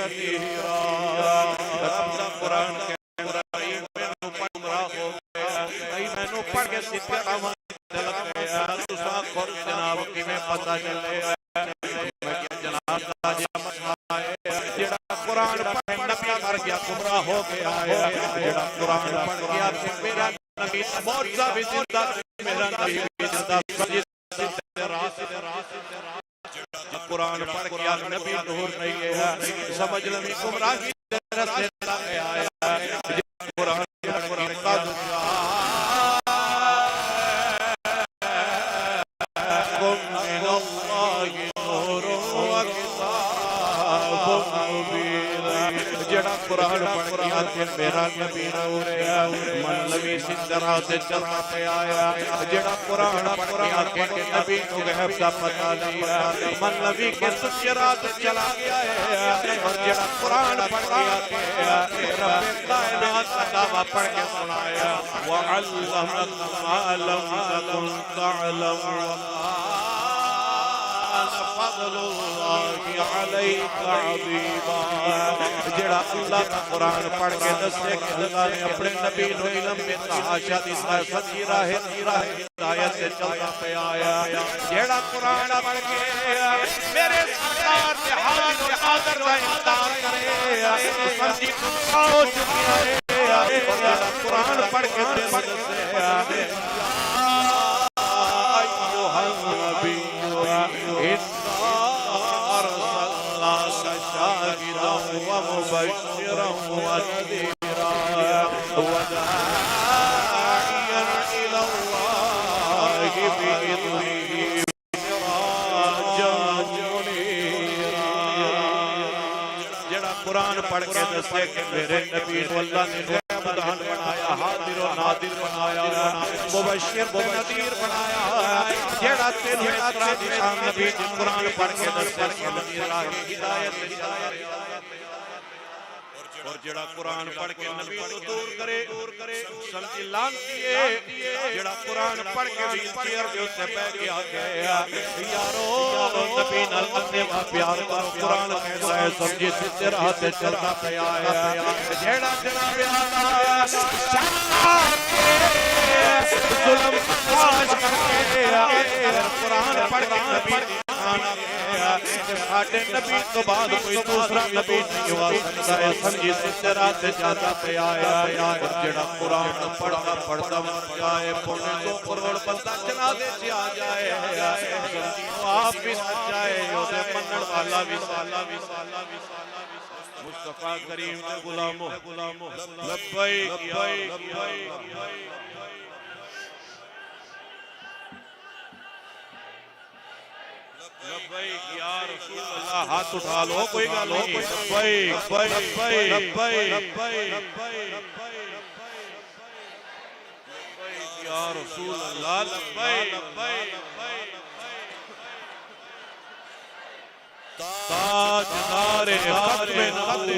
کثیرا رب دا قرآن کہہ رہی مینوں گمراہ ہو گیا مینوں پڑھ کے سیدھے راہ چل گیا تساں خود جناب کیویں پتہ چلے جناب دا مسئلہ ہے جڑا قرآن پڑھ نبی مر گیا گمراہ ہو گیا ہے جڑا قرآن پڑھ گیا کہ میرا نبی معجزہ بھی زندہ میرا نبی بھی زندہ قرآن پڑھ گیا نبی نور نہیں ہے سمجھ لیں گمراہی رستے چلا گیا ہے قرآن کا من اللہ نور و کتاب مبین جڑا قرآن پڑھ گیا کہ میرا نبی نور ہے من نبی سندرہ سے چلا پہ آیا جڑا قرآن پڑھ گیا کہ نبی کو غیب کا پتہ نہیں ہے من نبی کے سچرہ سے چلا گیا ہے اور جڑا قرآن پڑھ گیا کہ رب کائنات کا دعویٰ پڑھ کے سنایا وَعَلَّمَكَ مَا لَمْ تَكُنْ تَعْلَمُ فضل اللہ علیک عظیما جڑا اللہ کا قرآن پڑھ کے دستے کہ اللہ نے اپنے نبی نو علم میں تحاشا دی سچی راہ ہدایت سے چلتا پہ آیا جڑا قرآن پڑھ کے میرے سرکار کے حاضر حاضر کا انکار کرے سمجھی ہو چکی ہے جڑا قرآن پڑھ کے دستے شاهدا ومبشرا ونذيرا وداعيا الى الله باذنه سراجا منيرا جڑا قرآن پڑھ کے دسے کہ میرے نبی کو اللہ نے نگہبان بنایا حاضر و نادر بنایا مبشر و نذیر بنایا جڑا تینوں اطراف نشان نبی جن قرآن پڑھ کے دسے کہ راہ ہدایت اور جڑا قرآن پڑھ کے نبی کو دور کرے سمجھی لانتی ہے جڑا قرآن پڑھ کے بھی چیر دے اسے پہ گیا گیا یارو نبی نال اپنے پیار کرو قرآن کہتا ہے سمجھی سدھے راہ تے چلتا پہ آیا جڑا جناب آیا شاہ کے ظلم خاش کر کے قرآن پڑھ کے نبی ساڑھے نبی تو بعد کوئی دوسرا نبی نہیں ہوا سکتا ہے سمجھی سدھے راہ تے جاتا پہ آیا اور جڑا قرآن پڑھتا مر جائے پونے 2 کروڑ بندہ جنازے سے آ جائے آپ بھی سچ جائے یودے منن والا بھی مصطفیٰ کریم کے غلاموں لبیک لبیک یا رسول اللہ ہاتھ اٹھا لو کوئی گا لو لبیک یا رسول اللہ لبیک تاجدار ختم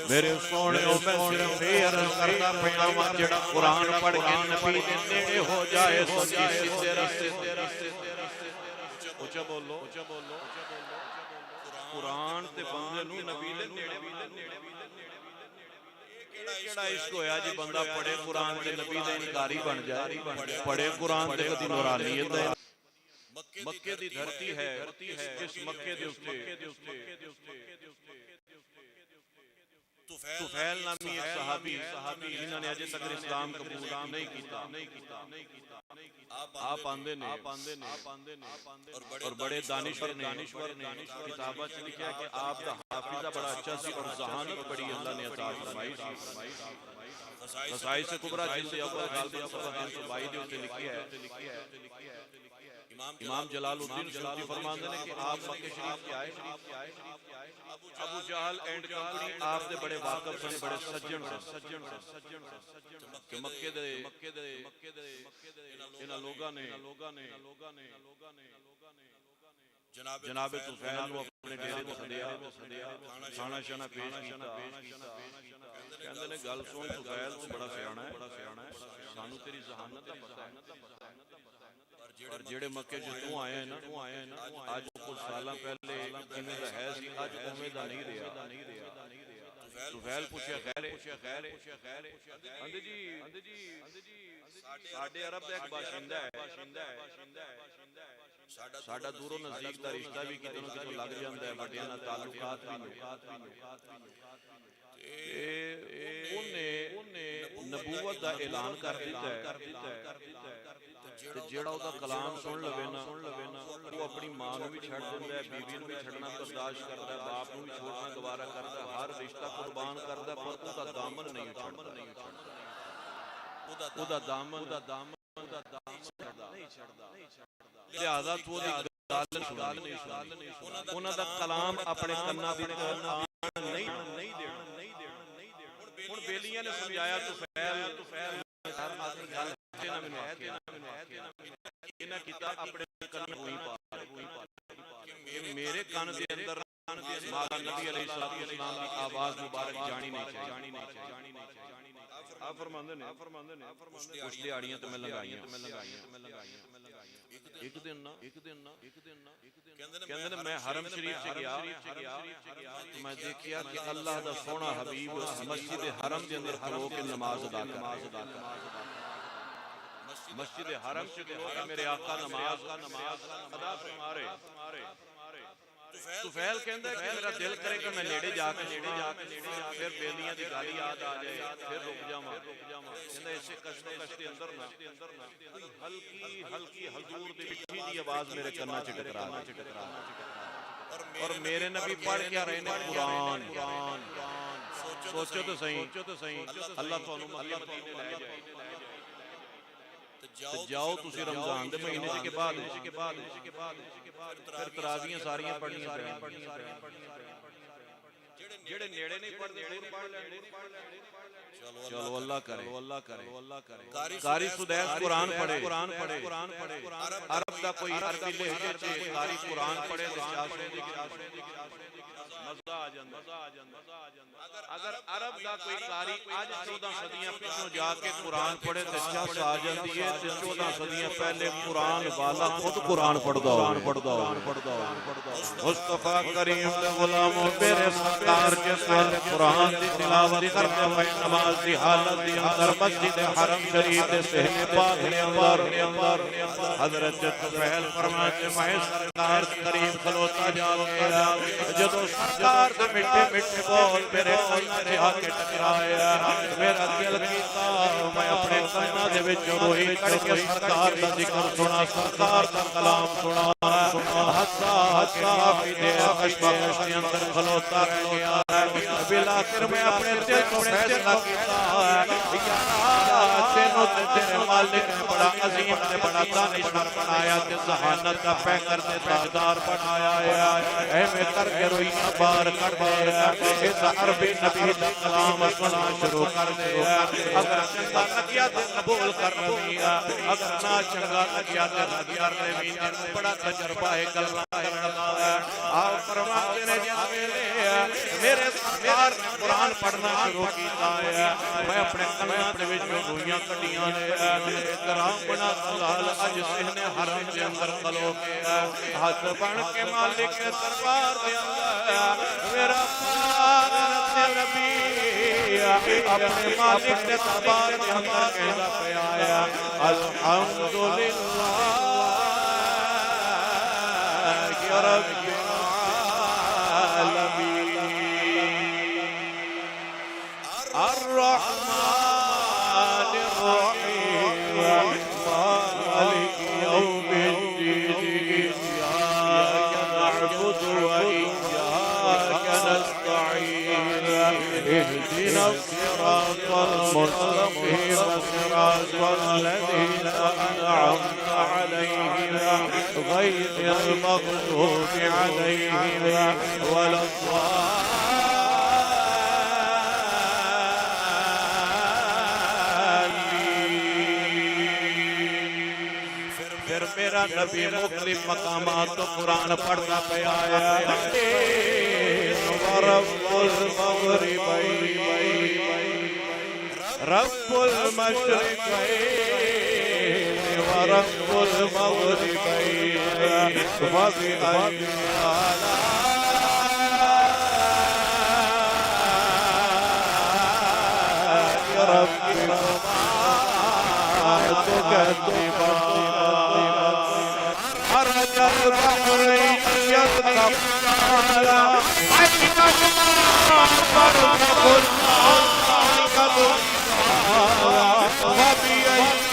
میرے سونے میں صرف عرض کرنا پیاما جڑا قرآن پڑھ کے نبی دے نیڑے ہو جائے سمجھی سدھے راستے اچھا بولو قرآن تے بندے نو نبی دے نیڑے کیڑا عشق ہویا جی بندہ پڑھے قرآن تے نبی دے انکاری بن جائے پڑھے قرآن تے کدی نورانیت ہے مکے دی دھرتی ہے جس مکے دے استے طفیل نامی ایک صحابی جنہوں نے اجے تک اسلام قبول نہیں کیتا آپ آندے نے اور بڑے دانشور نے کتابہ سے لکھا کہ آپ کا حافظہ بڑا اچھا سی اور ذہانت بڑی اللہ نے عطا فرمائی خصائص کبریٰ جلد اول غالب صفحہ 322 دے اسے لکھی ہے امام جلال الدین سیوطی فرماندے نے کہ آپ مکہ شریف کے آئے ابو جہل اینڈ کمپنی آپ دے بڑے واقف سن بڑے سجن کہ مکے دے انہاں لوگاں نے جناب طفیل کو اپنے ڈیرے تے سدیا کھانا شانا پیش کیتا کہندے نے گل سن طفیل تو بڑا سیاںا ہے سانو تیری ذہانت دا پتہ ہے اور جڑے مکے جو تو آئے ہیں نا آج کچھ سالاں پہلے جنہیں دا ہے سی اج اوویں دا نہیں رہا سہیل پوچھیا خیر اندے جی ساڈے عرب دا ایک باشندہ ہے ساڈا دور و نزدیک دا رشتہ بھی کتوں نہ کتوں لگ جاندا ہے بڑیاں نال تعلقات بھی نبوت دا اعلان کر دیتا ہے جیڑا او دا کلام سن لوے نا وہ اپنی ماں نوں بھی چھڑ دیندا ہے بیوی نوں بھی چھڑنا برداشت کردا ہے باپ نوں بھی چھوڑنا گوارا کردا ہے ہر رشتہ قربان کردا ہے پر او دا دامن نہیں چھڑدا او دا دامن نہیں چھڑدا لہذا تو دی گل نہیں انہاں دا کلام اپنے کناں وچ نہیں دینا ہن بیلیاں نے سمجھایا تو فیل گل دینا مینوں انہاں کیتا اپنے کن ہوئی پا کہ میرے کن دے اندر مالا نبی علیہ السلام کی آواز مبارک جانی نہیں چاہیے آپ فرماندے نے کچھ دیہڑیاں تے میں لنگائیاں ایک دن کہندے نے میں حرم شریف چ گیا تو میں دیکھیا کہ اللہ دا سونا حبیب مسجد حرم دے اندر کھلو کے نماز ادا کر مسجد حرم چ کھلو کے میرے آقا نماز ادا فرما رہے طفیل کہندا ہے کہ میرا دل کرے کہ میں نیڑے جا کے پھر بیلیاں دی گل یاد آ جائے پھر رک جاواں کہندا اسے کشتے اندر نا ہلکی حضور دی مٹھی دی آواز میرے کنا چ ٹکرا اور میرے نبی پڑھ کے رہے نے قرآن سوچو تو صحیح اللہ تانوں مدینے لے جائے جاؤ تسی رمضان دے مہینے کے بعد پھر تراویحاں ساریاں پڑھنیاں جڑے نیڑے نہیں پڑھدے دور پڑھ لین چلو اللہ کرے قاری سدیس قرآن پڑھے عرب دا کوئی عربی لہجے چ قاری قرآن پڑھے تے چاشے دی مزہ آ جاندا اگر عرب دا کوئی قاری اج 14 صدیاں پچھوں جا کے قرآن پڑھے تے چاش آ جاندی ہے تے 14 صدیاں پہلے قرآن والا خود قرآن پڑھدا مصطفی کریم دے غلام میرے سرکار جس وقت قرآن دی تلاوت کرتے ہوئے نماز دی حالت دی اندر مسجد حرم شریف دے صحن پاک دے اندر حضرت طفیل فرماتے میں سرکار کریم کھلوتا جا گیا جدوں سرکار دے مٹھے بول میرے کن تے آ کے ٹکرایا میرا دل کیتا میں اپنے کاناں دے وچ روئی کڑ کے سرکار دا ذکر سنا سرکار دا کلام سنا حتی دے اشباق دے اندر کھلوتا رہ گیا بلاخر میں اپنے دل کو فیصلہ کیتا یا تینوں تے تیرے مالک نے بڑا عظیم تے بڑا دانشور بنایا تے ذہانت کا پیکر تے تاجدار بنایا ہے اے میں کر کے روئیاں بار کر دے اس عربی نبی دا کلام سنا شروع کر دے اگر چنگا لگیا تے قبول کر لیا اگر نہ چنگا لگیا تے رد کر لے بڑا تجربہ ہے کلمہ کرنے دا آپ فرماتے نے جس ویلے میرے سرکار نے قرآن پڑھنا شروع کیتا ہے میں اپنے کاناں دے وچ روئیاں کڈیاں نے کرام بنا لال اج صحن حرم دے اندر کھلو کے ہاتھ بن کے مالک کے دربار دے اندر میرا پاک نبی اپنے مالک کے دربار دے اندر کہدا پیا ہے الحمدللہ یا رب الرحمن الرحيم مالك يوم الدين إياك نعبد وإياك نستعين اهدنا الصراط المستقيم صراط الذين أنعمت عليهم غير المغضوب عليهم ولا الضالين میرا نبی مختلف مقامات تو قرآن پڑھتا پیا ہے رب المغربین رب المشرقین رب المغربين وبأي آلاء ربكما تكذبان مرج البحرين يلتقيان بينهما برزخ وبأي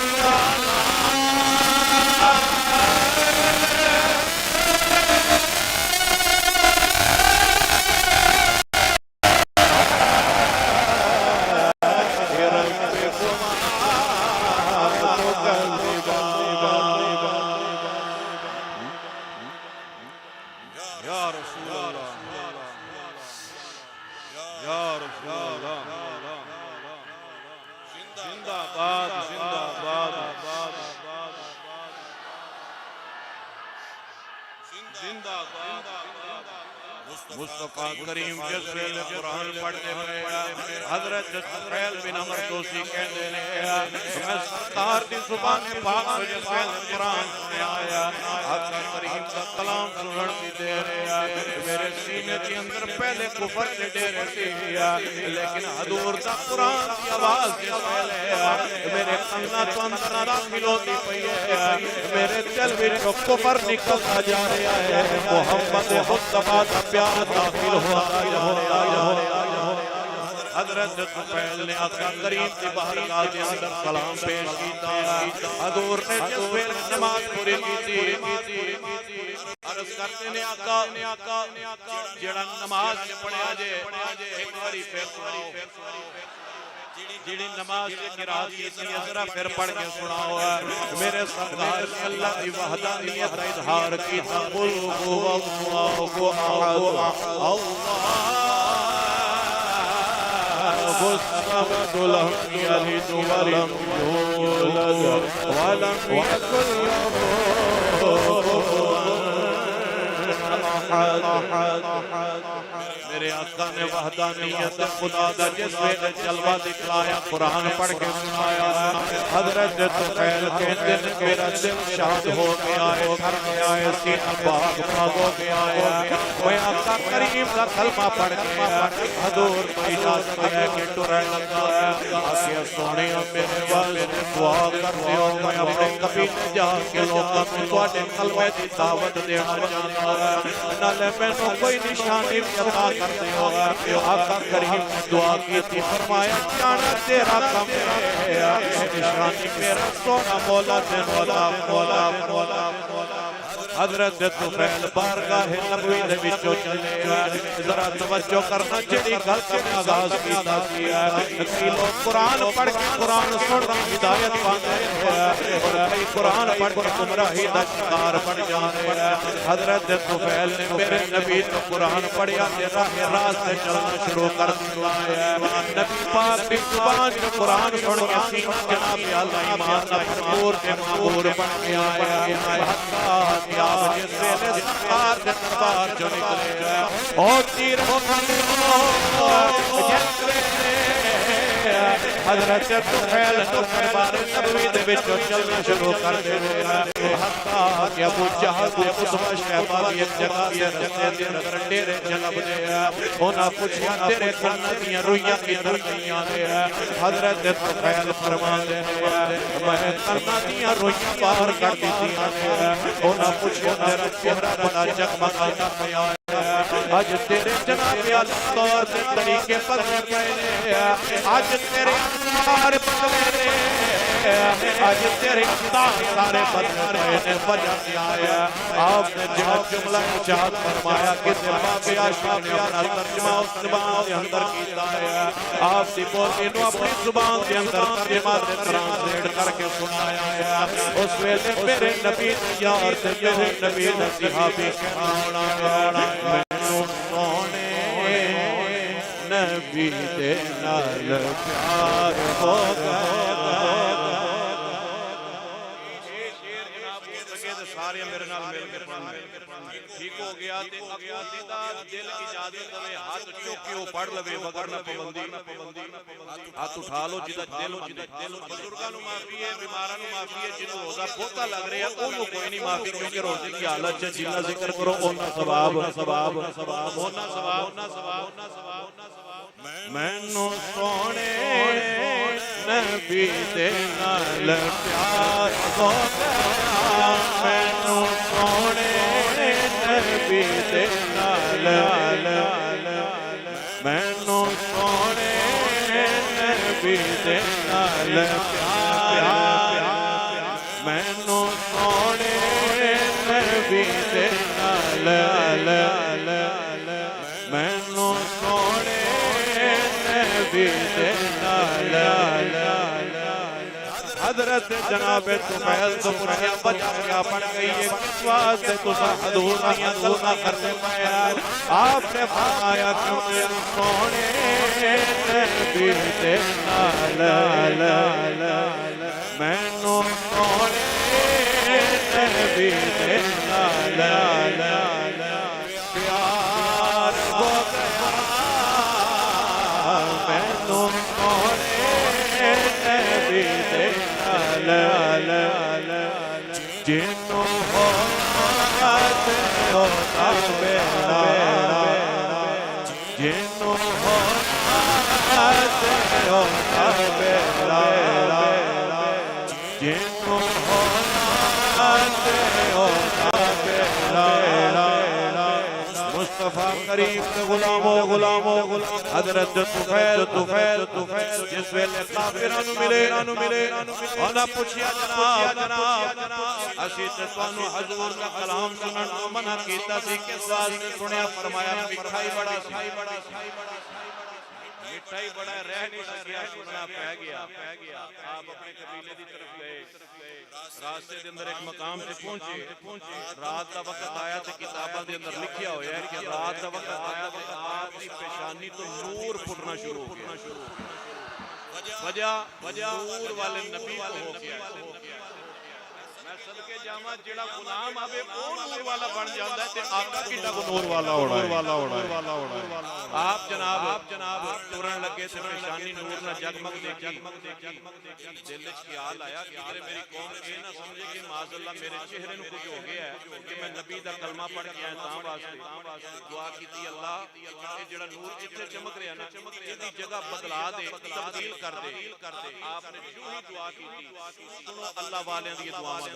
مصطفیٰ کریم جس ویلے قرآن پڑھنے پہ حضرت سہیل بن عمر دوسی کہنے لے میں سرکار دی زبان پاک سے جس ویلے قرآن سنے آیا آقا کریم کا کلام سنن دی دے رہا میرے سینے دی اندر پہلے کفر کے ڈیرے سی لیکن حضور دا قرآن کی آواز جس ویلے میرے کنا تو اندر داخل ہوتی پئی ہے میرے دل وچ کفر نکلتا جا رہا ہے محمد مصطفیٰ دا پیار داخل ہوتا حضرت سہیل نے آقا کریم کی بارگاہ کے اندر سلام پیش کیتا حضور نے جس ویلے نماز پوری کی عرض کرتے نے آقا جڑا نماز پڑھیا جے ایک باری پھر سناؤ جڑی نماز کی قرات کی ذرا پھر پڑھ کے سناؤ میرے سرکار نے اللہ کی وحدانیت کا اظہار کیتا قل هو اللہ الصمد لم يلد ولم يولد ولم يكن له كفوا احد میرے آقا نے وحدانیت خدا دا جس ویلے جلوہ دکھلایا قرآن پڑھ کے سنایا حضرت سہیل کہتے ہیں میرا دل شاد ہو گیا ہے تھر گیا ہے سینہ باغ ہو گیا ہے وہ آقا کریم کا کلمہ پڑھ کے حضور کو اجازت ہے کہ ٹرے لگا ہے آقا سونے میرے والد دعا کرتے ہو میں اپنے قبیلے جا کے لوگوں کو تواڈے کلمے دی دعوت دینا چاہتا ہوں نالے مینوں کوئی نشانی عطا کرتے ہو آقا کریم دعا کی تھی فرمایا جانا تیرا کم ہے نشانی میرا سونا مولا دن مولا حضرت سہیل بارگاہ نبوی دے وچوں چلے ذرا توجہ کرنا جڑی گل کا آغاز کیتا کیا کئی لوگ قرآن پڑھ کے قرآن سن کے ہدایت پاتے ہیں اور کئی قرآن پڑھ کے گمراہی دا شکار بن جاتے ہیں حضرت سہیل نے میرے نبی تو قرآن پڑھیا تے راہ راست سے چلنا شروع کر دیا ہے نبی پاک کی زبان سے قرآن سن کے سینہ جناب اللہ ایمان کا بھرپور تے معمور بن گیا ہے جس ویلے سرکار دے دربار جو نکلے او تیر جس ویلے حضرت سہیل دربار نبوی دے وچوں چلنا شروع کر دے حتیٰ کہ ابو جہل تے عتبہ شیبہ دی ایک جگہ تے رستے دے اندر ڈیرے جلب دے انہاں پوچھیا تیرے کن دیاں روئیاں کدھر گئیاں نے حضرت سہیل فرماندے نے میں کن دیاں روئیاں باہر کر دتیاں نے انہاں پوچھیا تیرا چہرہ بڑا جگمگاتا پیا آج تیرے جناب اللہ سے طریقے بدلے پئے آج تیرے انوار بدلے آج تیرے انداز سارے بدلے وجہ کیا ہے آپ نے جملہ ارشاد فرمایا کہ باب عاشق نے اپنا ترجمہ اس زبان کے اندر کیتا ہے آپ دی بولی نو اپنی زبان کے اندر ترجمہ سے ٹرانسلیٹ کر کے سنایا ہے اس ویلے میرے نبی یار تے میرے نبی صحابی کہنا مینوں سونے نبی دے نال پیار ہو گیا سارے میرے نال مل کے ٹھیک ہو گیا تے اگوں دا دل اجازت دے ہاتھ چوک کے او پڑھ لوے وگرنہ پابندی ہاتھ اٹھا لو جدا دل بزرگاں نو معافی ہے بیماراں نو معافی ہے جنوں روزہ بہتا لگ رہا ہے اونوں کوئی نہیں معافی کیونکہ روزے کی حالت چ جنہ ذکر کرو اونا ثواب اونا ثواب مینوں سونے نبی دے نال پیار ہو گیا مینوں سونے نبی دے نال مینوں سونے نبی دے نال پیار مینوں سونے نبی دے نال مینوں سونے نبی دے نال حضرت جناب طفیل تو پرہیا بچا گیا پڑ گئی ہے کس واسطے تسا حضور دیاں گلاں کرتے پئے آپ نے فرمایا کہ سونے نبی دے نال مینوں سونے نبی دے نال پیار ہو گیا مینوں سونے نبی دے جنوں ہوتا بیڑا جنوں ہوتا بیڑا جنوں ہوتا بیڑا مصطفیٰ کریم کے غلاموں حضرت طفیل جس ویلے کافراں نو ملے انہاں پوچھیا جناب اسی تے تانوں حضور دا کلام سنن تو منع کیتا سی کس واسطے سنیا فرمایا مٹھائی بڑا مٹھائی بڑا رہ نہیں سکیا سننا پہ گیا آپ اپنے قبیلے دی طرف گئے راستے دے اندر ایک مقام تے پہنچے رات دا وقت آیا تے کتاباں دے اندر لکھیا ہویا ہے کہ رات دا وقت آیا تے آپ دی پیشانی تو نور پھٹنا شروع ہو گیا وجہ نور والے نبی کو ہو گیا میں صدقے جاواں جڑا غلام آوے او نور والا بن جاندا ہے تے آقا کیڑا نور والا ہونا ہے آپ جناب ٹرن لگے تے پیشانی نور نہ جگمگ دیکھی دل وچ خیال آیا کہ اگر میری قوم اے نہ سمجھے کہ معاذ اللہ میرے چہرے نو کچھ ہو گیا ہے کہ میں نبی دا کلمہ پڑھ کے آیا تاں واسطے دعا کیتی اللہ اے جڑا نور جتھے چمک رہا نا ایدی جگہ بدلا دے تبدیل کر دے آپ نے جو ہی دعا کیتی سنو اللہ والیاں دی دعاواں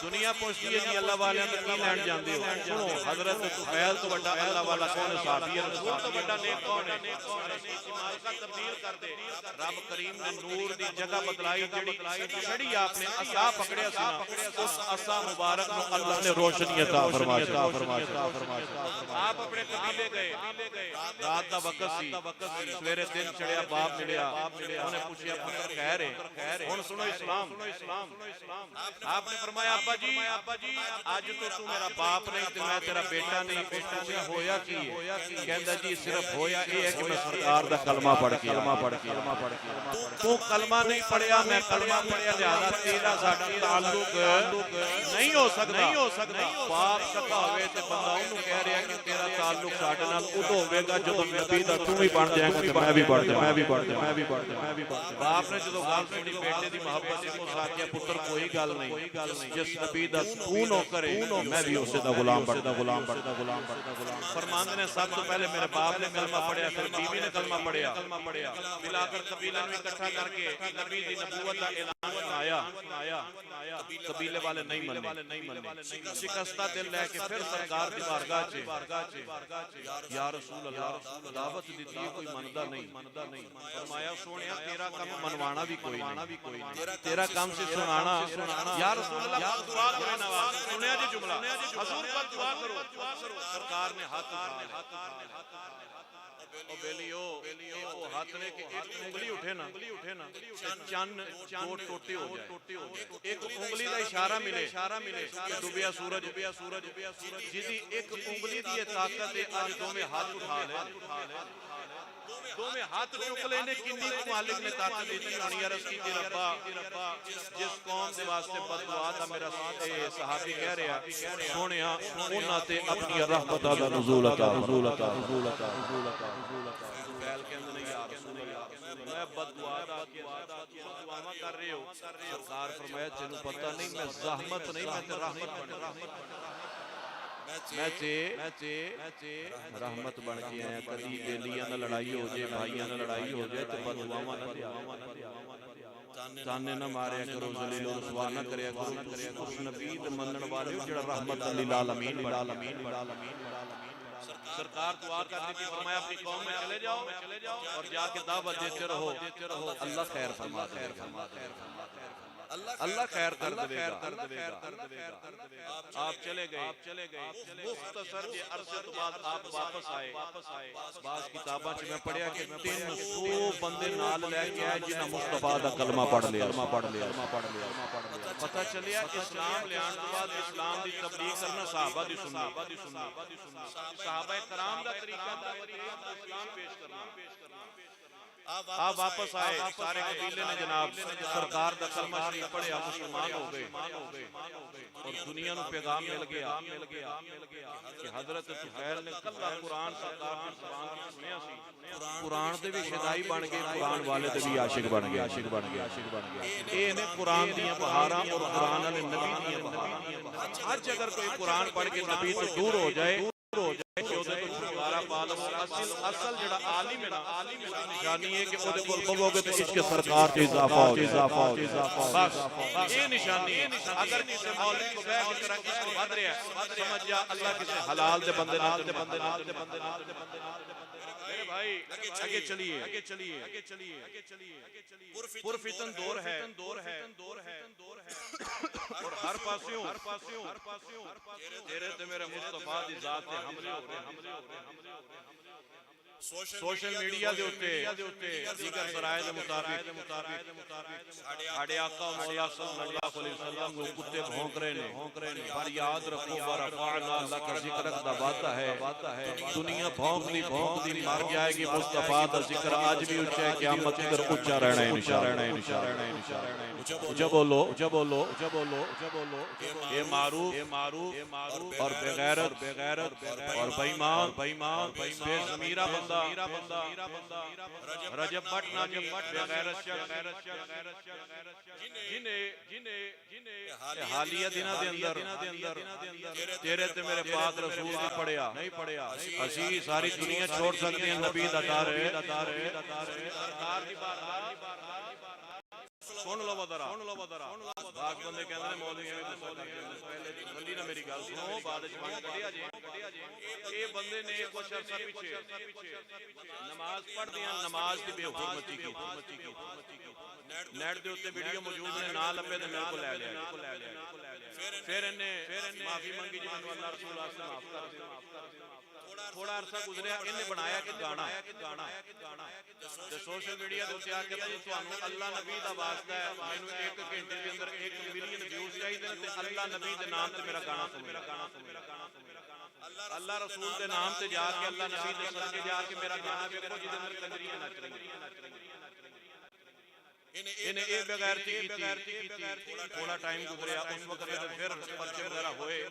دنیا پوچھتی ہے جی اللہ والیاں تے کی لین جاندے ہو سنو حضرت طفیل تو بڑا اللہ والا کون ہے صحابی رسول تو بڑا نیک کون ہے استعمال کا تبدیل کر دے رب کریم نے نور دی جگہ بدلائی جڑی چھڑی آپ نے عصا پکڑیا سی نا اس عصا مبارک نو اللہ نے روشنی عطا فرمایا آپ اپنے قبیلے گئے رات دا وقت سی سویرے دن چڑھیا باپ ملیا انہیں پوچھیا پتر خیر ہے ہن سنو اسلام آپ نے فرمایا ابا جی آج تو میرا باپ نہیں تے میں تیرا بیٹا نہیں پوچھا ہویا کی ہے کہندا جی صرف ہویا اے ہے کہ میں سرکار دا کلمہ پڑھ کے تو کلمہ نہیں پڑھیا میں کلمہ پڑھیا لہذا تیرا ساڈا تعلق نہیں ہو سکدا باپ شکا ہوئے تے بندہ اونوں کہہ رہا کہ تیرا تعلق ساڈے نال اودوں ہوے گا جدوں نبی دا تو بھی بن جائے گا تے میں بھی پڑھ جاواں باپ نے جدوں گل سنی بیٹے دی محبت دی تو آکھیا پتر کوئی گل نہیں جس نبی دا تو نو کرے میں بھی اسے دا غلام بندا فرماندے نے سب تو پہلے میرے باپ نے کلمہ پڑھیا پھر بیوی نے کلمہ پڑھیا ملا کر قبیلے نو اکٹھا کر کے نبی دی نبوت دا اعلان آیا قبیلے والے نہیں منے شکستہ دل لے کے پھر سرکار دی بارگاہ چ یا رسول اللہ دعوت دیتی ہے کوئی مندا نہیں فرمایا سونیا تیرا کام منوانا بھی کوئی نہیں تیرا کام سے سنانا یا رسول اللہ دعا کرے نواز سنیا جی جملہ حضور پر دعا کرو سرکار نے ہاتھ اٹھایا او بیلیو او ہاتھ نے کہ ایک انگلی اٹھے نا چند دو ٹوٹے ہو جائے ایک انگلی دا اشارہ ملے کہ ڈوبیا سورج جیدی ایک انگلی دی طاقت ہے آج دو میں ہاتھ اٹھا لے دو میں ہاتھ چک لینے کنی کو مالک نے طاقت دیتی ہونی عرض کی تھی ربا جس قوم دے واسطے بددعا تھا میرا صحابی کہہ رہا سونیا انہاں تے اپنی رحمت دا نزول عطا فیل کے اندر نہیں یا رسول اللہ میں بددعا دعا کر رہے ہو سرکار فرمایا تینوں پتہ نہیں میں زحمت نہیں میں تے رحمت بن رحمت بن کے آیا کدی بیلیاں نہ لڑائی ہو جائے بھائیاں نہ لڑائی ہو جائے تو بددعاواں نہ دیا تانے نہ ماریا کرو ذلیل و رسوا نہ کریا کرو اس نبی تے منن والے جڑا رحمت للعالمین سرکار دعا کرنے کی فرمایا اپنی قوم میں چلے جاؤ اور جا کے دعوت دیتے رہو اللہ خیر فرما اللہ خیر کر دے گا آپ چلے گئے مختصر کے عرصے تو بعد آپ واپس آئے بعض کتاباں چ میں پڑھیا کہ 300 بندے نال لے کے آئے جنہاں مصطفیٰ دا کلمہ پڑھ لیا پتہ چلیا اسلام لیان تو بعد اسلام دی تبلیغ کرنا صحابہ دی سنت صحابہ کرام دا طریقہ اسلام پیش کرنا آپ واپس آئے سارے قبیلے نے جناب سرکار دا کلمہ شریف پڑھیا مسلمان ہو گئے اور دنیا نو پیغام مل گیا کہ حضرت طفیل نے کلا قرآن سرکار کی زبان کی سنیا سی قرآن دے بھی شدائی بن گئے قرآن والے دے بھی عاشق بن گئے اے نے قرآن دیاں بہاراں اور قرآن والے نبی دیاں بہاراں آج اگر کوئی قرآن پڑھ کے نبی تو دور ہو جائے کہ وہ تو چھٹکارا پا لو اصل جڑا عالم ہے نا نشانی ہے کہ وہ کو کہو گے تو اس کے سرکار کے اضافہ ہو بس یہ نشانی ہے اگر کسی مولوی کو بیٹھ کے طرح اس کو بد رہا ہے سمجھ جا اللہ کسی حلال دے بندے میرے بھائی آگے چلیے پرفتن دور ہے اور ہر پاسیوں تیرے تے میرے مصطفیٰ دی ذات تے حملے ہو رہے سوشل میڈیا دے اتے دیگر سرائے دے مطابق ساڑھے آقا مولا صلی اللہ علیہ وسلم وہ کتے بھونک رہے نے پر یاد رکھو ورفعنا اللہ کا ذکر اقدا باتا ہے دنیا بھونک دی مار جائے گی مصطفیٰ دا ذکر آج بھی اچھا ہے قیامت ادھر اچھا رہنا ہے انشاءاللہ جب بولو اے معروف اور بغیرت اور بےایمان بے ضمیرہ بندہ رجب بٹ نامی بغیرت جنہیں حالیہ دنہ دے اندر تیرے تے میرے پاک رسول نہیں پڑھیا اسی ساری دنیا چھوڑ سکتے ہیں نبی دا دار ہے سن لو بدرہ باق بندے کہندے ہیں مولوی ہیں پہلے بندی نہ میری گل سنو بعد وچ کٹیا جے اے بندے نے کچھ عرصہ پیچھے نماز پڑھ دیاں نماز دی بے حرمتی کی نیٹ دے اوتے ویڈیو موجود نے نہ لبے تے میرے کو لے لیا پھر انہیں معافی منگی جی میں اللہ رسول اللہ سے معاف کر دیا تھوڑا عرصہ گزریا انہیں بنایا کہ گانا تے سوشل میڈیا دے اوتے آ کے جی تانوں اللہ نبی دا واسطہ ہے مینوں ایک گھنٹے دے اندر 1 ملین ویوز چاہیے تے اللہ نبی دے نام تے میرا گانا سنو اللہ رسول دے نام تے جا کے اللہ نبی دے صدقے جا کے میرا گانا ویکھو جے اندر کنجریاں نچ رہی انہیں اے بغیرتی کی تھی تھوڑا ٹائم گزریا اس وقت پھر پرچے وغیرہ ہوئے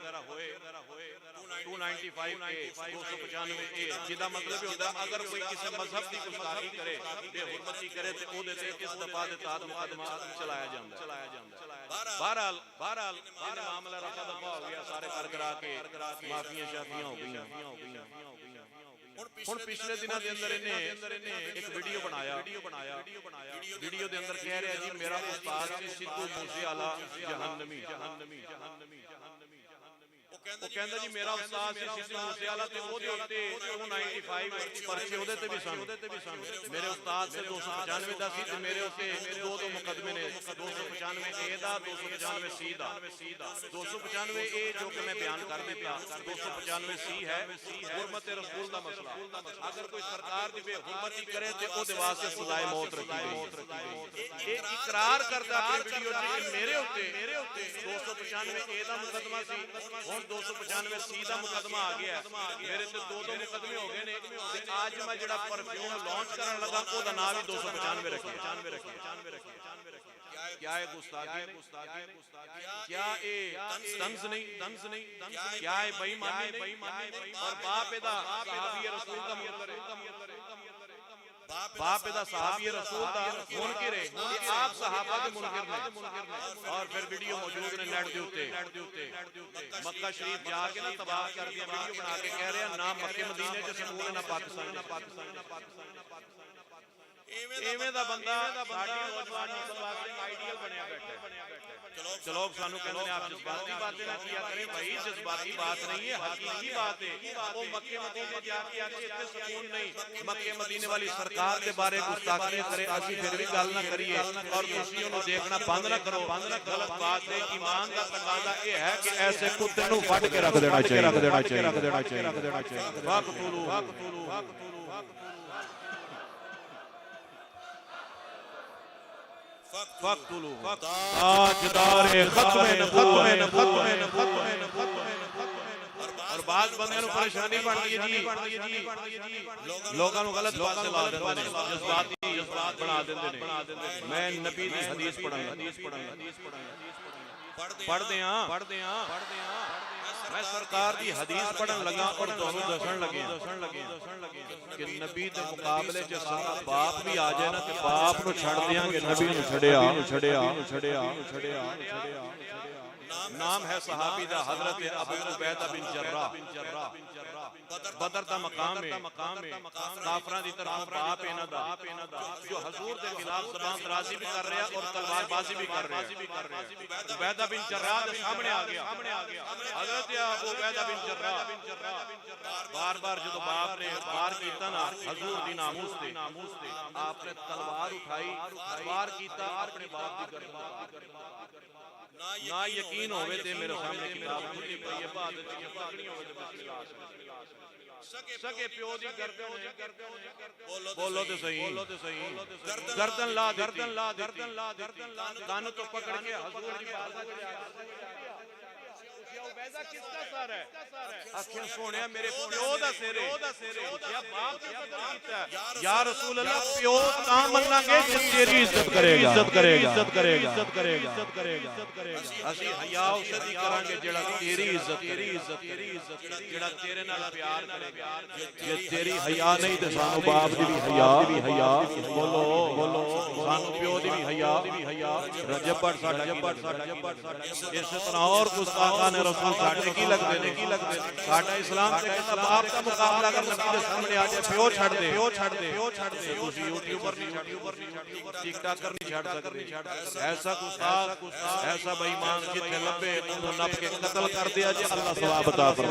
295 اے 295 اے جدا مطلب ہوتا اگر کوئی کسی مذہب کی گستاخی کرے بے حرمتی کرے تے او دے تے اس دفعہ دے تحت مقدمہ چلایا جاندا بہرحال یہ معاملہ رفع دفع ہو گیا سارے کرا کے معافیاں شافیاں ہو گئیں ہن پچھلے دنوں دے اندر انہیں ایک ویڈیو بنایا ویڈیو دے اندر کہہ رہا جی میرا استاد سی سدھو موسے والا جہنمی وہ کہندا جی میرا استاد سی سیدھی موسے والا تے او دے اوتے 295 پرچے اودے تے بھی سن میرے استاد سے 295 دا سی تے میرے اوتے دو مقدمے نے 295 اے دا 295 سی دا 295 اے جو کہ میں بیان کر دیتا 295 سی ہے حرمت رسول دا مسئلہ اگر کوئی سرکار دی بے حرمتی کرے تے او دے واسطے سزائے موت رکھی گئی اے اقرار کردا اپنی ویڈیو وچ میرے اوتے 295 اے دا مقدمہ سی ہن 295 سی دا مقدمہ آ گیا میرے تے دو مقدمے ہو گئے نے تے آج میں جڑا پرفیوم لانچ کرن لگا او دا نام ہی 295 رکھیا کیا ہے گستاخی کیا اے طنز نہیں کیا ہے بے ایمانی اور باپ دا صحابی رسول دا منکر باپ دا صحابی رسول دا منکر ہے کہ آپ صحابہ دے منکر نے اور پھر ویڈیو موجود نے نیٹ دے اوتے مکہ شریف جا کے نا تباہ کر دیا ویڈیو بنا کے کہہ رہے ہیں نہ مکے مدینے چ سکول نہ پاکستان ایویں دا بندہ ساڈی نوجوان نسل واسطے آئیڈیل بنیا بیٹھا ہے چلو سانو کہندے نے آپ جذباتی باتیں نہ کیا کریں بھائی جذباتی بات نہیں ہے حقیقی بات ہے وہ مکے مدینے جا کے اتنے سکون نہیں مکے مدینے والی سرکار دے بارے گستاخی کرے اسی پھر بھی گل نہ کریے اور تسی انہوں دیکھنا بند نہ کرو غلط بات ہے ایمان دا تقاضا یہ ہے کہ ایسے کتے نو وڈ کے رکھ دینا چاہیے وقتلو تاجدار ختم اور بعض بندے نو پریشانی بن گئی جی لوگاں نو غلط بات لا دیندے نے جذبات بنا دیندے نے میں نبی دی حدیث پڑھدے ہاں میں سرکار دی حدیث پڑھن لگا اور تانوں دسن لگے کہ نبی دے مقابلے چ سارا باپ بھی آ جائے نا تے باپ نو چھڑ دیاں گے نبی نو چھڑیا نام ہے صحابی دا حضرت ابو عبیدہ بن جراح بدر دا مقام ہے کافراں دی طرف باپ انہاں دا جو حضور دے خلاف زبان درازی بھی کر رہا اور تلوار بازی بھی کر رہا عبیدہ بن جراح دے سامنے آ گیا حضرت ابو عبیدہ بن جراح بار جدو باپ نے وار کیتا نا حضور دی ناموس تے آپ نے تلوار اٹھائی وار کیتا اپنے باپ دی گردن نہ یقین ہوئے تے میرے سامنے کتاب کھلی پئی ہے بات پکڑی ہوئے تے بسم اللہ سکے پیو دی گردن بولو تے صحیح گردن لا کان تو پکڑ کے حضور دی بارگاہ چ عبیدہ کس کا سر ہے آنکھیں سونیا میرے پیو دا سر ہے یا باپ نے قتل کیتا ہے یا رسول اللہ پیو تاں مننا گے کہ تیری عزت کرے گا اسی حیا اس دی کران گے جڑا تیری عزت جڑا تیرے نال پیار کرے گا جے تیری حیا نہیں تے سانو باپ دی بھی حیا بولو سانو پیو دی بھی حیا رجب بٹ ساڈا اس طرح اور گستاخان رسول ساڈے کی لگدے نے ساڈا اسلام تے کہتا باپ دا مقابلہ اگر نبی دے سامنے آ جائے پیو چھڑ دے تسی یوٹیوبر نہیں ٹک ٹاکر نہیں چھڑ سکتے ایسا گستاخ ایسا بے ایمان جتنے لبے انہوں نب کے قتل کر دیا جے اللہ ثواب عطا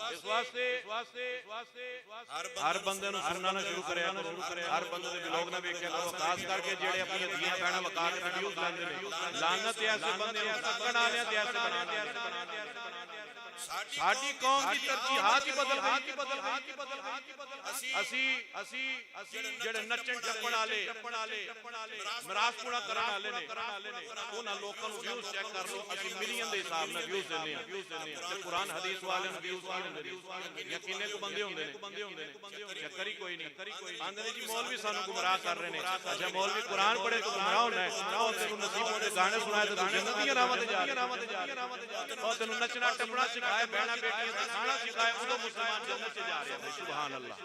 اس واسطے ہر بندے نو سننا نہ شروع کریا ہر بندے دے ولاگ نہ ویکھیا کرو خاص کر کے جڑے اپنی دھیاں بہناں وقا کے ویڈیوز لاندے نے لعنت ایسے بندے نو تکڑ والے تے ایسے بناندے ساڈی قوم دی ترجیحات ہی بدل اسی جڑے نچن ٹپن والے مراث پورا کرن والے نے انہاں لوکاں نو ویوز چیک کر لو اسی ملین دے حساب نال ویوز دینے ہیں تے قرآن حدیث والے نو ویوز نہیں ہوندے یا کنے کو بندے ہوندے نے چکر ہی کوئی نہیں آندے جی مولوی سانو گمراہ کر رہے نے اچھا مولوی قرآن پڑھے تو گمراہ ہونا ہے اور تینوں نصیب ہوندے گانے سنائے تے جنت دی راہ تے جا اور تینوں نچنا ٹپنا بہنا بیٹیاں تے کھانا سکھائے ادو مسلمان جنت چ جا رہے ہیں سبحان اللہ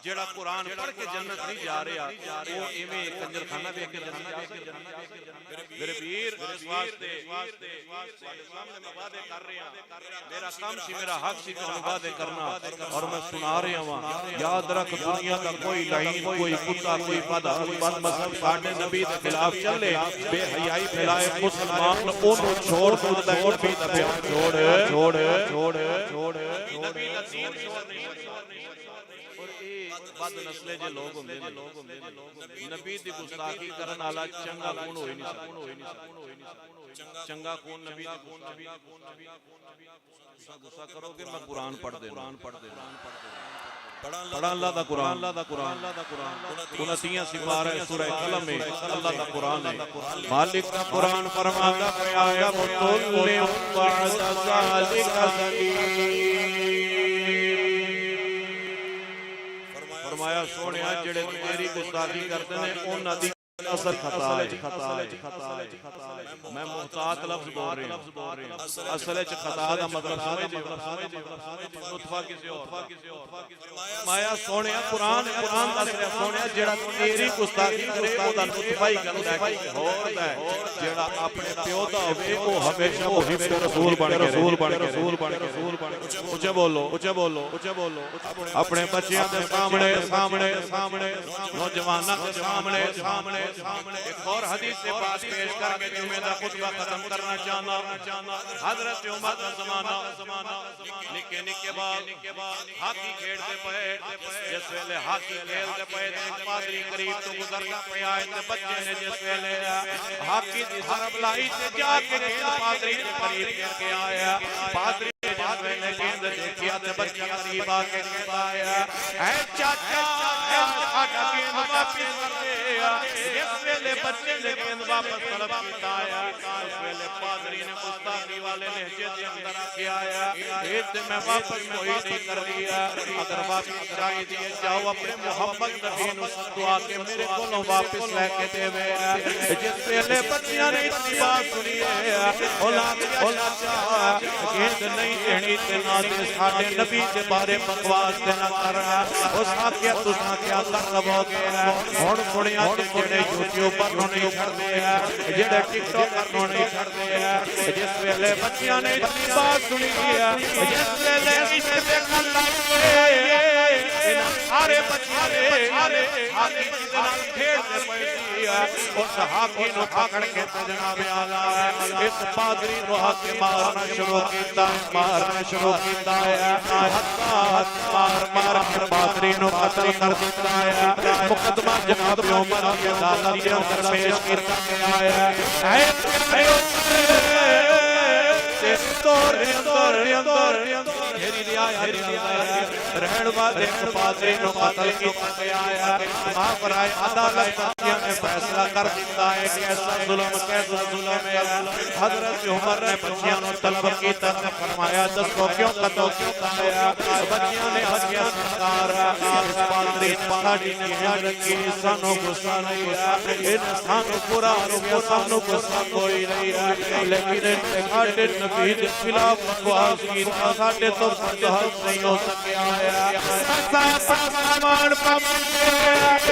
جیڑا قرآن پڑھ کے جنت نہیں جا رہا وہ ایویں کنجر خانہ دیکھ کے جنت جا سکتا میرے پیر اس واسطے تواڈے سامنے میں وعدے کر رہا ہوں میرا کام سی میرا حق سی تانوں وعدے کرنا اور میں سنا رہا ہوں یاد رکھ دنیا کا کوئی لعین کوئی کتا کوئی بد مذہب ساڈے نبی دے خلاف چلے بے حیائی پھیلائے مسلمان اونوں چھوڑ دیندا ہے نبی دا بیان چھوڑ نبی دا دین چھوڑ نہیں اور اے بد نسلے جے لوگ ہوندے نے نبی دی گستاخی کرن والا چنگا کون ہوئی نہیں سکدا چنگا کون نبی دی گستاخی غصہ کرو گے میں قرآن پڑھ دینا پڑھا اللہ دا قرآن 29 سپارہ سورہ قلم میں اللہ دا قرآن ہے مالک دا قرآن فرماتا ہے یا مطلع بعد ذالک فرمایا سونیا جڑے تیری گستاخی کرتے ہیں انہاں دی اثر خطا ہے میں محتاط لفظ بول رہا ہوں اصل وچ خطا دا مطلب سمجھ نطفہ کسی اور مایا سونیا قرآن دا سونیا جڑا تیری گستاخی کرے او دا نطفہ ہی کردا ہے ہوندا ہے جڑا اپنے پیو دا ہوے او ہمیشہ محب رسول بن کے اونچا بولو اپنے بچیاں دے سامنے نوجواناں دے سامنے ایک اور حدیث سے بات پیش کر کے جمعہ دا خطبہ ختم کرنا چاہنا حضرت عمر کا زمانہ نکے بال ہاکی کھیڑتے پئے جس ویلے ہاکی کھیلتے پئے ایک پادری قریب تو گزرتا پیا تے بچے نے جس ویلے ہاکی دی ضرب لائی تے جا کے پادری کے قریب کر کے آیا پادری جس ویلے گیند دیکھیا تے بچہ قریب آ کے کہتا ہے اے چاچا ساڈا گیند واپس کر دے اس ویلے بچے نے گیند واپس طلب کیتا ہے اس ویلے پادری نے گستاخی والے لہجے دے اندر آ کے آیا ایت میں واپس کوئی نہیں کر دیا اگر واپس چاہیے دیے جاؤ اپنے محمد نبی نو دعا کے میرے کولوں واپس لے کے دے وے جس ویلے بچیاں نے اتنی بات سنی ہے اولاد چاہا گیند نہیں دینی تے نہ دے ساڈے نبی دے بارے بکواس تے نہ کر اس آکھیا تساں کیا کر لو گے ہن سنیا جڑے یوٹیوب پر نہیں چھڑدے ہیں جڑے ٹک ٹاک پر نہیں چھڑدے ہیں جس ویلے بچیاں نے اتنی بات سنی ہے جس ویلے اسے دیکھن لگ پئے سارے بچے ہاکی دے نال کھیڈ پئے اس ہاکی نو پکڑ کے جناب اعلی اس پادری نو ہاکی مارنا شروع کیتا ہے مار پادری نو قتل کر دیتا ہے مقدمہ جناب عمر کی عدالت کے اندر پیش کیا گیا ہے میری رعایت رہن والے پادری نو قتل کیا گیا ہے آپ رائے عدالت نے فیصلہ کر دیتا ہے کہ ایسا ظلم ہے حضرت عمر نے بچیاں نو طلب کیتا تے فرمایا دسو کیوں قتل کیتا ہے بچیاں نے ہکیا سرکار اس پادری پہاڑی نے یاد رکھی سانو غصہ نہیں ہے انسان پورا رویا سانو غصہ کوئی نہیں ہے لیکن ساڈے نبی دے خلاف بکواس کی ساڈے تو برداشت نہیں ہو سکیا ہے سامان پاپے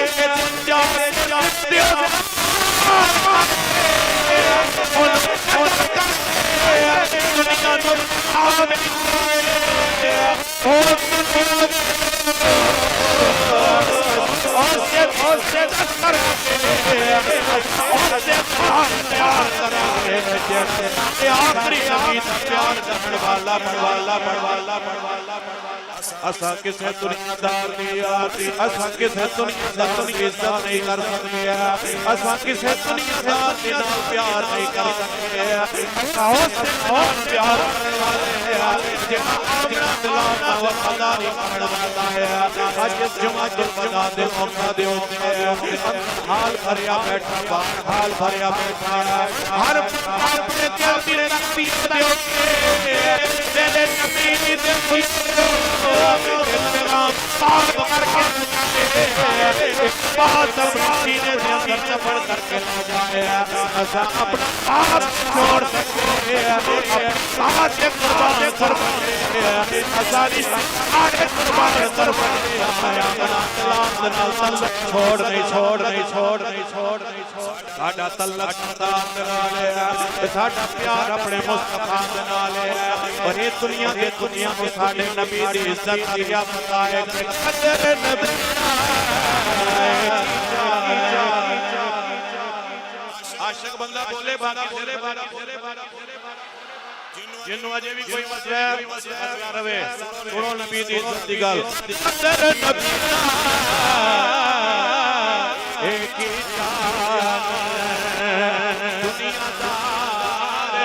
اسا کسے دنیا دار نہیں اسا کسے دنیا دار کی عزت نہیں کر سکتے اسا کسے دنیا دار کے نال پیار نہیں کر سکتے اسا اس نال پیار کرنے والے ہیں جہاں اپنا دلانا وفاداری کرنے والا ہے اج اس جمعہ کے بنا دے موقع دے ہوتے ہیں حال بھریا بیٹھا ہر اپنے دل کی تکبیر دے ہوتے تیرے نبی دی پیغام پاک کر کے بہت سینے دے اندر چپڑ کر کے نہ جائے اسا اپنا آپ چھوڑ سکتے ساتھ سے قربان کر ازاری سارے قربان کر چھوڑ نہیں ساڈا تعلق خدا نال ہے ساڈا پیار اپنے مصطفی نال ہے اور یہ دنیا میں ساڈے نبی دی عزت کیا پتہ ہے قدر نبی عاشق بندہ بولے باقی جنوں اجے بھی کوئی مسئلہ رہے سنو نبی دی عزت دی گل قدر نبی ایک ہی جان دنیا دار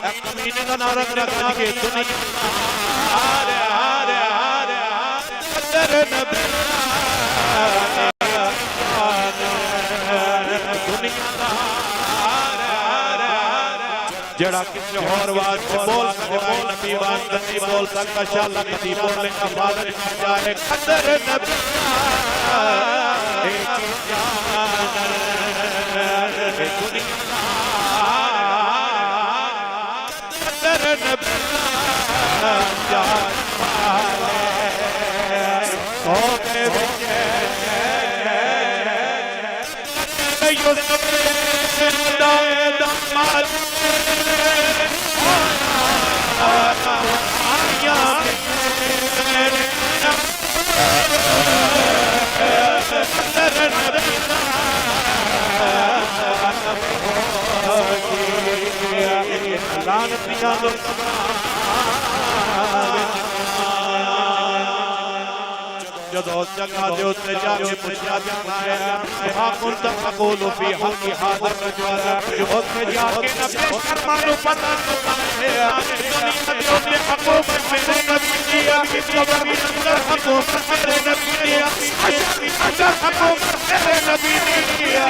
ایک کمینے کا نعرہ رکھنا کہ دنیا قدر نبی جڑا کسی اور واسطے بول سکے نبی واسطے نہیں بول سکتا شاءاللہ کسی بولنے کا فادر نہ جائے قدر نبی ایک جان دنیا قدر نبی جان والے سونے بچے یوسف داماد جدو جگہ دے اتنے جا کے پوچھا جاتا ہے حاکم تقول فی حق حاضر رجوالا جو اتنے جا کے نبی شرمانو پتہ چلتا ہے دنیا دیو نے حکومت میرے نبی دیا قبر بھی اندر حکومت میرے نبی دیا اجر حکومت میرے نبی دیا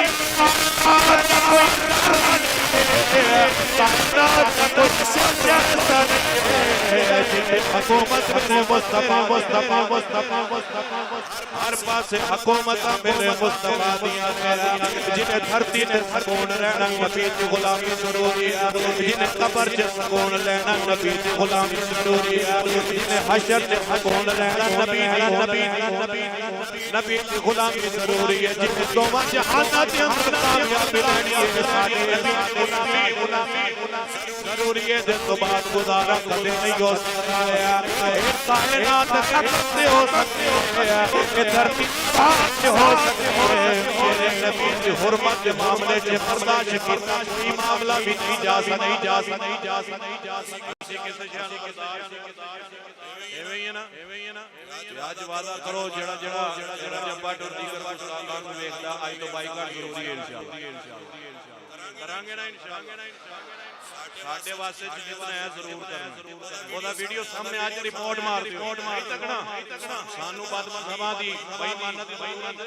حکومت میرے مصطفیٰ ہر پاس حکومت میرے مصطفیٰ دیا جنہیں دھرتی نے سکون رہنا نبی کی غلامی ضروری ہے جنہیں قبر سے سکون لینا نبی کی غلامی ضروری ہے جنہیں حشر سے سکون رہنا نبی کی غلامی ضروری ہے جنہیں دوما جہانات اندر کامیابی لینی ہے ساری نبی کی غلامی ضروری ہے جن تو بات گزارا کبھی نہیں ہو سکتا ہے کائنات ختم سے ہو سکتے ہیں کہ دھرتی پاک سے ہو سکتے ہیں میرے نبی کی حرمت کے معاملے سے برداشت کرنا کوئی معاملہ بھی نہیں جا سکتا آج وعدہ کرو جڑا جبا ٹوٹی کر کچھ اللہ کو دیکھتا آج تو بائی کار ضروری ہے انشاءاللہ کرانگے نا انشاءاللہ ساڑھے واسطے جتنا ہے ضرور کرنا وہ دا ویڈیو سامنے آج ریپورٹ مار تکنا سانو بات مذہبہ دی بھائی مانت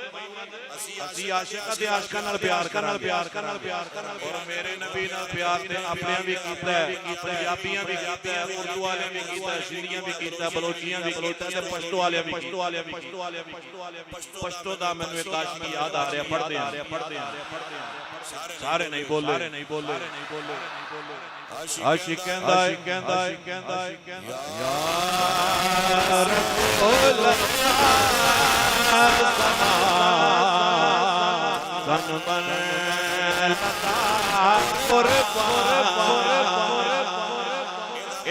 اسی عاشقہ دے عاشقہ نال پیار اور میرے نبی نال پیار دے اپنے بھی کیتا ہے پنجابیاں بھی کیتا ہے اردو والے بھی کیتا ہے سندھیاں بھی کیتا ہے بلوچیاں بھی کیتا ہے پشتو والے بھی پشتو دا میں نے تاش کی یاد آ رہا پڑھ دیں سارے نہیں بولے عاشقیں دا یا رسول اللہ سن من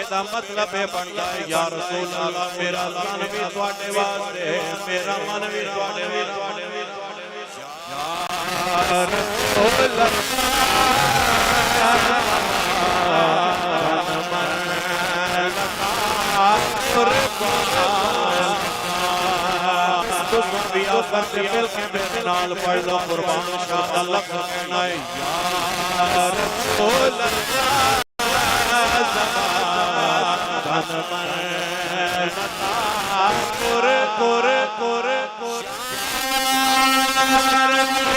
دا مطلب بنتا ہے یا رسول اللہ میرا من بھی تواڈے واسطے میرا من بھی تواڈے واسطے یا رسول اللہ کرتے مل کے میرے نال پڑھ لو قربان شاہ اللہ کہنا ہے یا رسول اللہ زمان من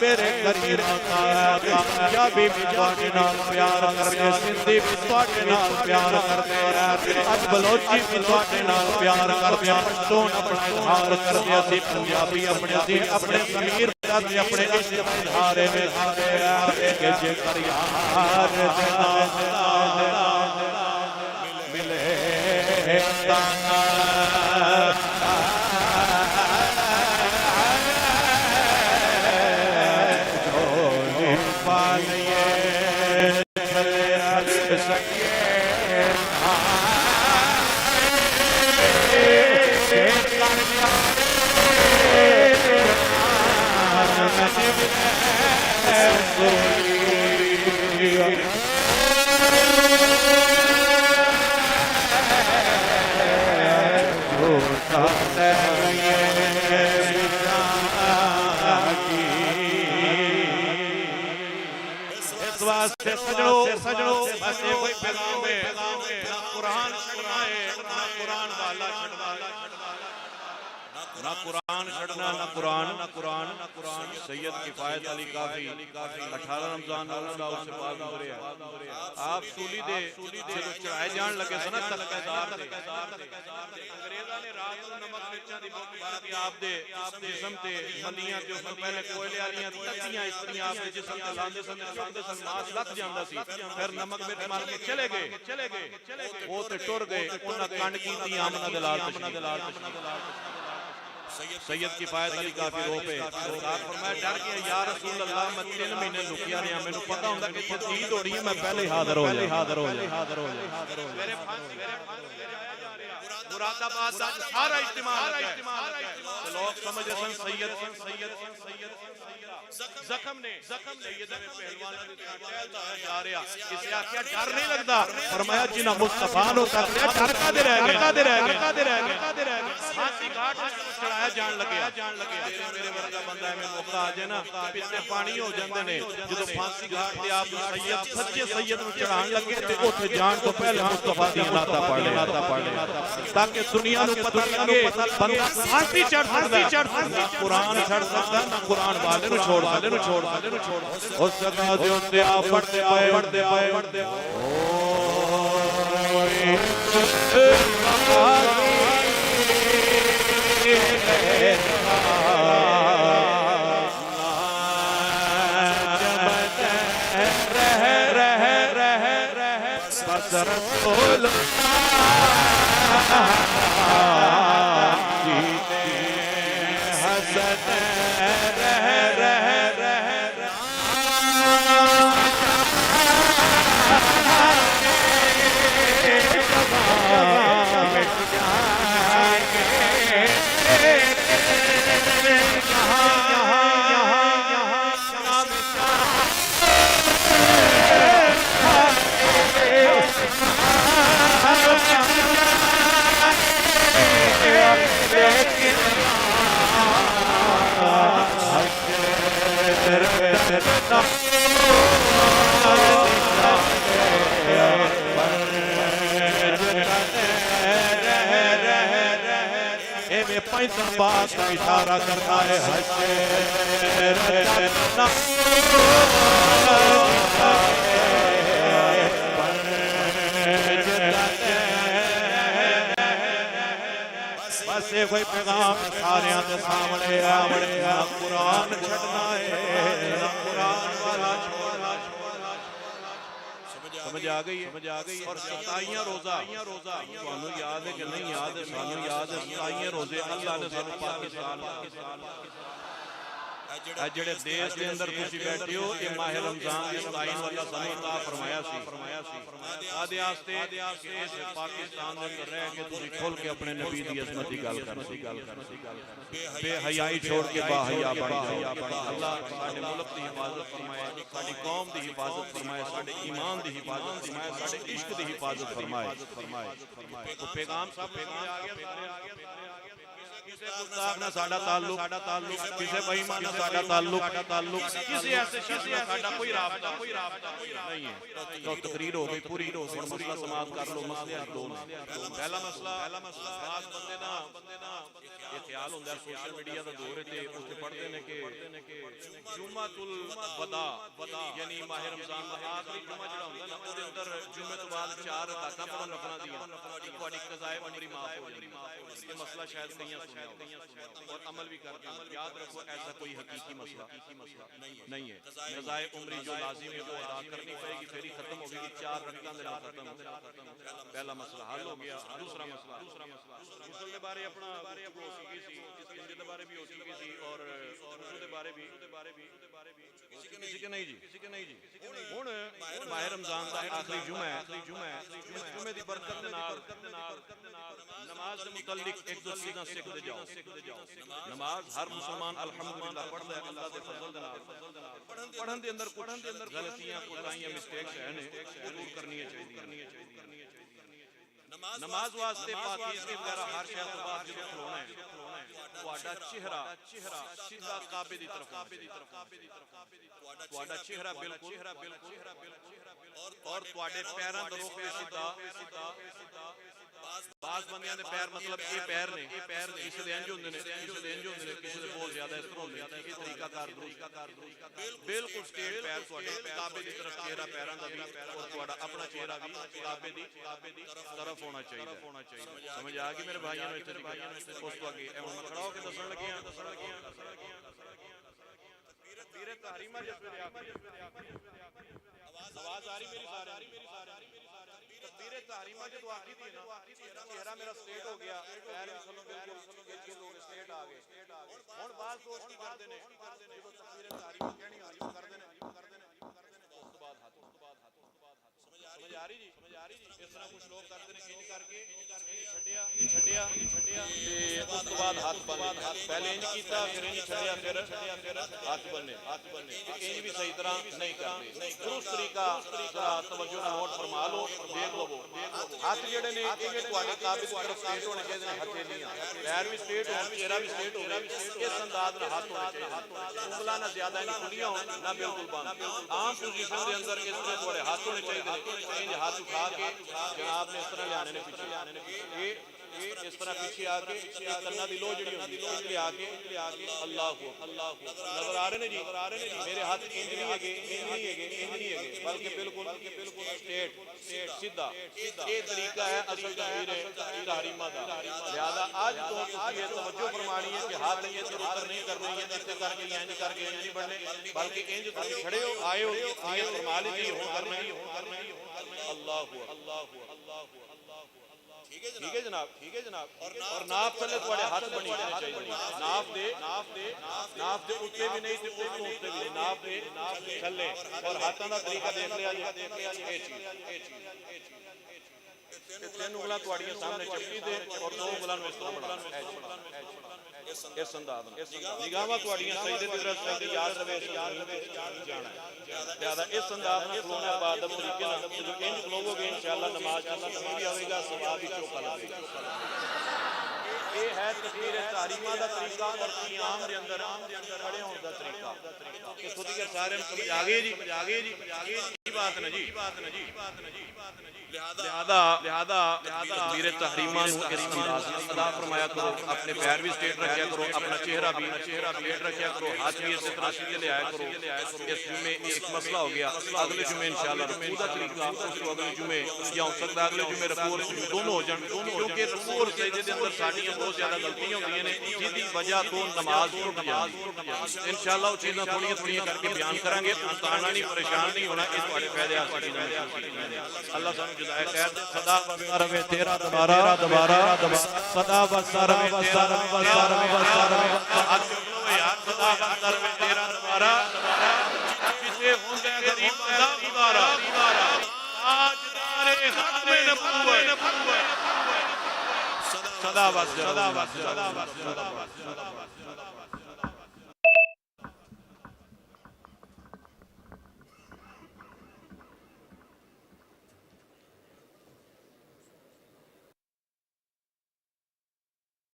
میرے قریب پنجابی بھی تواڈے نال پیار کردے سندھی بھی تواڈے نال پیار کردے اج بلوچی بھی تواڈے نال پیار کردے پشتون اپنا اظہار کردے اسی پنجابی اپنے دین اپنے ضمیر تے اپنے عشق دا اظہار ہے کہ جے کر یار دے نال ملے تانا سجڑو ایسے کوئی پیغام ہے قرآن چھڑنا ہے نہ قرآن والا چھڑنا نہ قرآن چھڑنا نہ قرآن سید کفایت علی کافی 18 رمضان اللہ سے بعد گزرے آپ سولی دے جدو چڑھائے جان لگے سنا تلقیدار دے انگریزاں نے رات کو نمک مرچاں دی بک بارتی آپ دے جسم تے ملیاں جو پہلے کوئلے والیاں تتیاں اس طرح آپ دے جسم تے لاندے سن ماس لت جاندا سی پھر نمک مرچ مار کے چلے گئے وہ تے ٹر گئے انہاں کنڈ کیتی آمنہ دلال سید کفایت علی کافی رو پہ سرکار فرمایا ڈر گیا یا رسول اللہ میں 3 مہینے لکیا رہا میں نے پتا ہوں کہ یہ عید ہو رہی ہے میں پہلے حاضر ہو جائے میرے مراد آباد سارا اجتماع لوگ سمجھ سن سید زخم نے یہ دمیں پہلوانا جا رہا اسے آکھیا ڈر نہیں لگتا فرمایا جنہ مصطفیٰ نو کر لیا ڈرکا دے رہ گئے ہاتھی گھاٹ چڑھایا جان لگے میرے ورگا بندہ ہے میں موقع آ جائے نا پیچھے پانی ہو جاندے نے جدو پھانسی گھاٹ تے آپ سید سچے سید نو چڑھان لگے تے اوتھے جان تو پہلے مصطفیٰ دی نعتاں پڑھ لے تاکہ دنیا نو پتہ لگے بندہ پھانسی چڑھ سکدا نہ قرآن چڑھ سکدا نہ قرآن والے نو چھوڑ اس جگہ دے اوتے آ پڑھتے پئے رسول جیتے حسن پیسہ بات کا اشارہ کرتا ہے بس یہ کوئی پیغام سارے آتے سامنے قرآن چھڑنا ہے قرآن والا چھوڑنا سمجھ آ گئی اور 27 روزہ سانو یاد ہے کہ نہیں یاد ہے سانو یاد ہے 27 روزے اللہ نے سانو پاکستان جڑے دیش دے اندر تسی بیٹھے ہو یہ ماہ رمضان دی ستائن والا سانو عطا فرمایا سی آدھے آستے اس پاکستان دے اندر رہ کے تسی کھول کے اپنے نبی دی عظمت دی گل کر بے حیائی چھوڑ کے با حیا بن جاؤ اللہ ساڈے ملک دی حفاظت فرمائے ساڈی قوم دی حفاظت فرمائے ساڈے ایمان دی حفاظت فرمائے ساڈے عشق دی حفاظت فرمائے تو پیغام صاحب پیغام آ گیا کسی گستاخ نہ ساڈا تعلق کسی بے ایمان نہ ساڈا تعلق کسی ایسے شخص نہ ساڈا کوئی رابطہ نہیں ہے تو تقریر ہو گئی پوری مسئلہ سماعت کر لو مسئلے دو پہلا مسئلہ بعض بندے نا یہ خیال ہوندا ہے سوشل میڈیا دا دور ہے تے اس تے پڑھدے نے کہ جمعۃ الوداع یعنی ماہ رمضان دا آخری جمعہ جڑا ہوندا نا او دے اندر جمعے تو بعد 4 رکعتاں پڑھن نفلاں دیاں تہاڈی قضائے عمری معاف ہو جاندی یہ مسئلہ شاید کہیں سنیا اور عمل بھی کرتے ہیں یاد رکھو ایسا کوئی حقیقی مسئلہ نہیں ہے قضائے عمری جو لازم ہے وہ ادا کرنی پڑے گی پھر ہی ختم ہوگی 4 رکعتاں دے نال ختم پہلا مسئلہ حل ہو گیا دوسرا مسئلہ غسل دے بارے اپنا ہو چکی سی استنجے دے بارے بھی ہو چکی سی اور وضو دے بارے بھی کسی کے نہیں جی ہن ماہ رمضان دا آخری جمعہ ہے اس جمعے دی برکت دے نال نماز دے متعلق ایک دو چیزاں سیکھتے جاؤ نماز ہر مسلمان الحمدللہ پڑھدا ہے اللہ دے فضل دے نال پڑھن دے اندر کچھ غلطیاں کوتاہیاں مسٹیکس ہیں وہ دور کرنی چاہیے نماز واسطے پاکیزگی وغیرہ ہر شے تو بعد جدوں کھلونا ہے تہاڈا چہرہ سیدھا کعبے دی طرف تہاڈا چہرہ بالکل اور تہاڈے پیراں دا رخ سیدھا بعض بندیاں دے پیر مطلب یہ پیر نے کسی دے انج ہوندے نے کسی دے بہت زیادہ اس طرح ہوندے نے یہ طریقہ کار درست بالکل سٹیٹ پیر تہاڈے کعبے دی طرف چہرہ پیراں دا بھی اور تہاڈا اپنا چہرہ بھی کعبے دی طرف ہونا چاہیے سمجھ آ گئی میرے بھائیوں نے اس تو اگے ہن میں کھڑا ہو کے دسن لگیا تکبیر تحریمہ جس ویلے آواز آ رہی میری ساری تکبیر تحریمہ جدوں آخری تھی نا چہرہ میرا سٹیٹ ہو گیا پیر بھی چلو بالکل یہ چیز ہو گئی سٹیٹ آ گئے ہن بعض دوست کی کردے نے جدوں تکبیر تحریمہ کہنی ہوندی او کردے نے اس تو بعد ہاتھ سمجھ آ رہی جی اس طرح کچھ لوگ کرتے ہیں انج کر کے چھڈیا تے اس تو بعد ہاتھ پہلے انج کیتا پھر انج چھڈیا پھر ہاتھ بننے انج بھی صحیح طرح نہیں کرتے درست طریقہ ذرا توجہ نوٹ فرما لو دیکھ لو ہاتھ جڑے نے یہ تواڈے کعبے دی طرف سٹیٹ ہونے چاہیے ہتھیلیاں پیر بھی سٹیٹ ہون چہرہ بھی سٹیٹ ہوے اس انداز نال ہاتھ ہونے چاہیے انگلاں نہ زیادہ نہیں کھلیاں ہون نہ بالکل بند عام پوزیشن دے اندر اس میں تواڈے ہاتھ ہونے چاہیے انج ہاتھ اٹھا کے جناب نے اس طرح لے آنے نے پیچھے اس طرح پیچھے آ کے کنا دی لو جڑی ہوندی ہے لے آ کے اللہ نظر آ رہے نے جی میرے ہاتھ انج نہیں ہے بلکہ بالکل سٹیٹ سیدھا یہ طریقہ ہے اصل تکبیر تحریمہ دا لہذا آج تو تسی یہ توجہ فرمانی ہے کہ ہاتھ یہ ادھر ادھر نہیں کرنے یہ ایسے کر کے انج نہیں بننے بلکہ انج تسی کھڑے ہو آئے ہو نیت فرما لی جی ہو کرنا ہے اللہ ٹھیک ہے جناب اور ناف تھلے تواڈے ہاتھ بنی ہونے چاہیے ناف دے اوتے بھی نہیں تے اوتے بھی ناف دے تھلے اور ہاتھاں دا طریقہ دیکھ لیا جی یہ چیز تین انگلاں تواڈیاں سامنے چپٹی دے اور دو انگلاں نوں اس طرح بڑھانا اس انداز نگاہاں تواڈیاں سجدے دی طرف سجدے یاد رہے جانا لہذا اس انداز نال کھلونا بعد طریقے نال جو انج کھلوو گے انشاءاللہ نماز صحیح بھی آوے گا ثواب بھی چوکھا لگے گا یہ ہے تکبیر تحریمہ دا طریقہ اور قیام دے اندر کھڑے ہون دا طریقہ کہ خود ہی سارے سمجھ آ گئے جی کی بات نہ جی لہذا تکبیر تحریمہ نو اس انداز میں ادا فرمایا کرو اپنے پیر بھی سٹیٹ رکھیا کرو اپنا چہرہ بھی سٹیٹ رکھیا کرو ہاتھ بھی اسی طرح سیدھے لے آیا کرو اس جمعے ایک مسئلہ ہو گیا اگلے جمعے انشاءاللہ رکوع دا طریقہ اس کو اگلے جمعے یا ہو سکتا ہے اگلے جمعے رکوع اور سجود دونوں ہو جان کیونکہ رکوع اور سجدے دے اندر ساڈیاں بہت زیادہ غلطیاں ہوندیاں نے جس دی وجہ تو نماز ٹوٹ جاندی انشاءاللہ وہ چیزاں تھوڑیاں کر کے بیان کریں گے تانا نہیں پریشان نہیں ہونا اس تواڈے فائدے حاصل اللہ سانو جزائے خیر دے صدا بسر میں تیرا دوبارہ صدا بسر میں تیرا ਸਦਾ ਵਸ